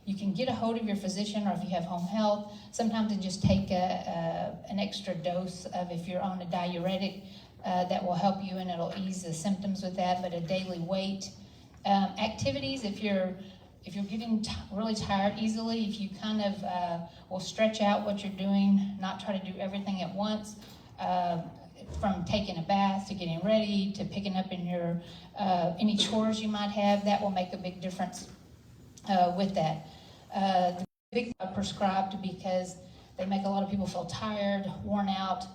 you can get a hold of your physician, or if you have home health, sometimes it just take an extra dose of, if you're on a diuretic, that will help you and it'll ease the symptoms with that, but a daily weight. Activities, if you're getting really tired easily, if you kind of will stretch out what you're doing, not try to do everything at once, from taking a bath to getting ready to picking up in your any chores you might have, that will make a big difference with that. The big prescribed because they make a lot of people feel tired, worn out,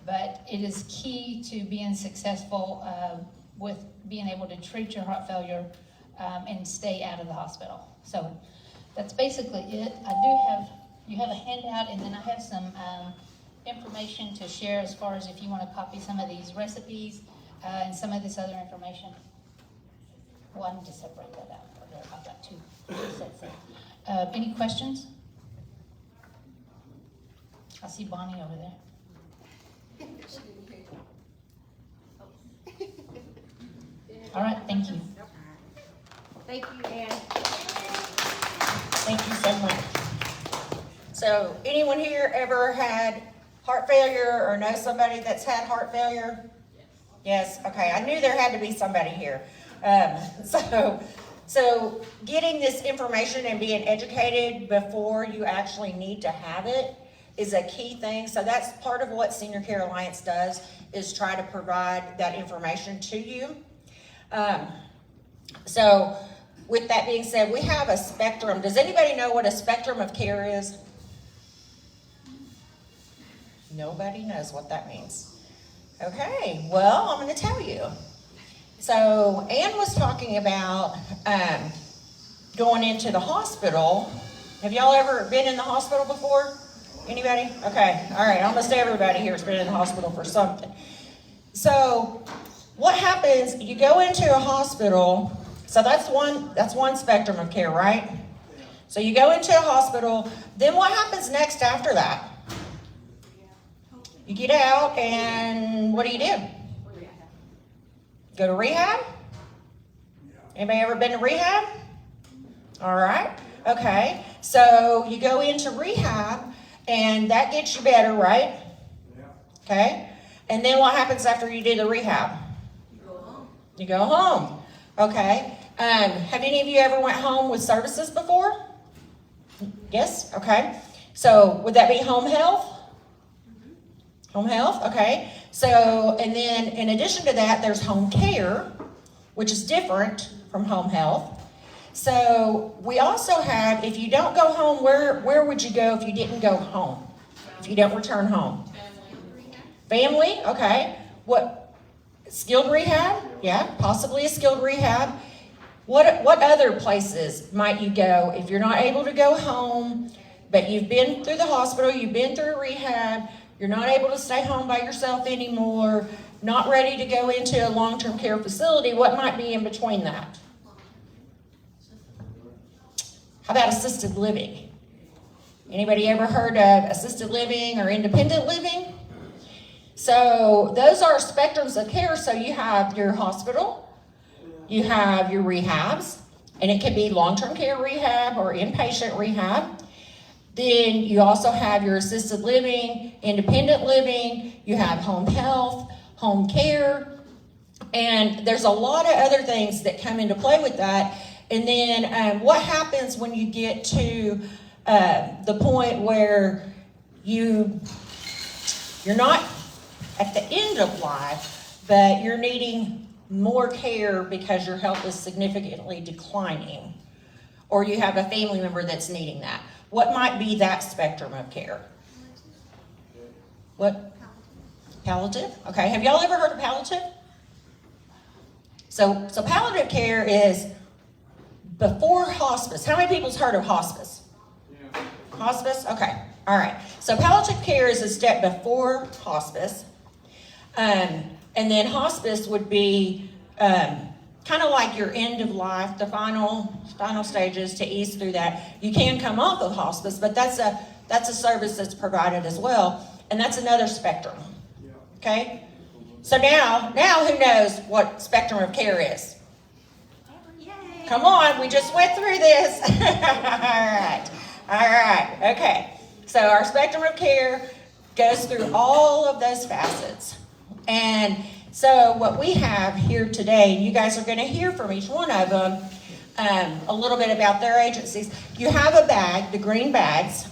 but it is key to being successful with being able to treat your heart failure and stay out of the hospital. So that's basically it. You have a handout, and then I have some information to share as far as if you want to copy some of these recipes and some of this other information. Well, I need to separate that out. I've got two sets there. Any questions? I see Bonnie over there. All right, thank you. Thank you, Ann. Thank you so much. So, anyone here ever had heart failure or know somebody that's had heart failure? Yes. Okay, I knew there had to be somebody here. So getting this information and being educated before you actually need to have it is a key thing. So that's part of what Senior Care Alliance does, is try to provide that information to you. So with that being said, we have a spectrum. Does anybody know what a spectrum of care is? Nobody knows what that means. Okay, well, I'm going to tell you. So Ann was talking about going into the hospital. Have y'all ever been in the hospital before? Anybody? Okay, all right, almost everybody here has been in the hospital for something. So what happens, you go into a hospital, so that's one spectrum of care, right? So you go into a hospital, then what happens next after that? You get out, and what do you do? Go to rehab? Anybody ever been to rehab? All right, okay. So you go into rehab, and that gets you better, right? Okay. And then what happens after you do the rehab? You go home. You go home. Okay. Have any of you ever went home with services before? Yes? Okay. So would that be home health? Home health, okay. So, and then in addition to that, there's home care, which is different from home health. So we also have, if you don't go home, where would you go if you didn't go home? If you don't return home? Family, okay. What, skilled rehab? Yeah, possibly a skilled rehab. What other places might you go if you're not able to go home, but you've been through the hospital, you've been through rehab, you're not able to stay home by yourself anymore, not ready to go into a long-term care facility? What might be in between that? How about assisted living? Anybody ever heard of assisted living or independent living? So those are spectrums of care. So you have your hospital, you have your rehabs, and it can be long-term care rehab or inpatient rehab. Then you also have your assisted living, independent living, you have home health, home care, and there's a lot of other things that come into play with that. And then what happens when you get to the point where you're not at the end of life, but you're needing more care because your health is significantly declining, or you have a family member that's needing that? What might be that spectrum of care? What? Palliative? Okay, have y'all ever heard of palliative? So palliative care is before hospice. How many people's heard of hospice? Yeah. Hospice? Okay, all right. So palliative care is a step before hospice. And then hospice would be kind of like your end of life, the final stages to ease through that. You can come off of hospice, but that's a service that's provided as well, and that's another spectrum. Okay? So now who knows what spectrum of care is? Yay. Come on, we just went through this. All right. Okay, so our spectrum of care goes through all of those facets. And so what we have here today, you guys are going to hear from each one of them a little bit about their agencies. You have a bag, the green bags.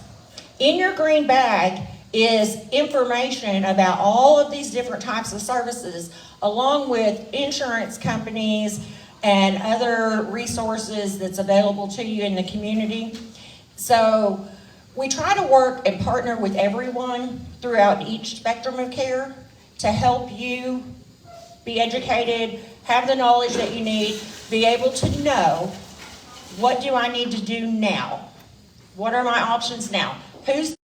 In your green bag is information about all of these different types of services, along with insurance companies and other resources that's available to you in the community. So we try to work and partner with everyone throughout each spectrum of care to help you be educated, have the knowledge that you need, be able to know, what do I need to do now? What are my options now? Who's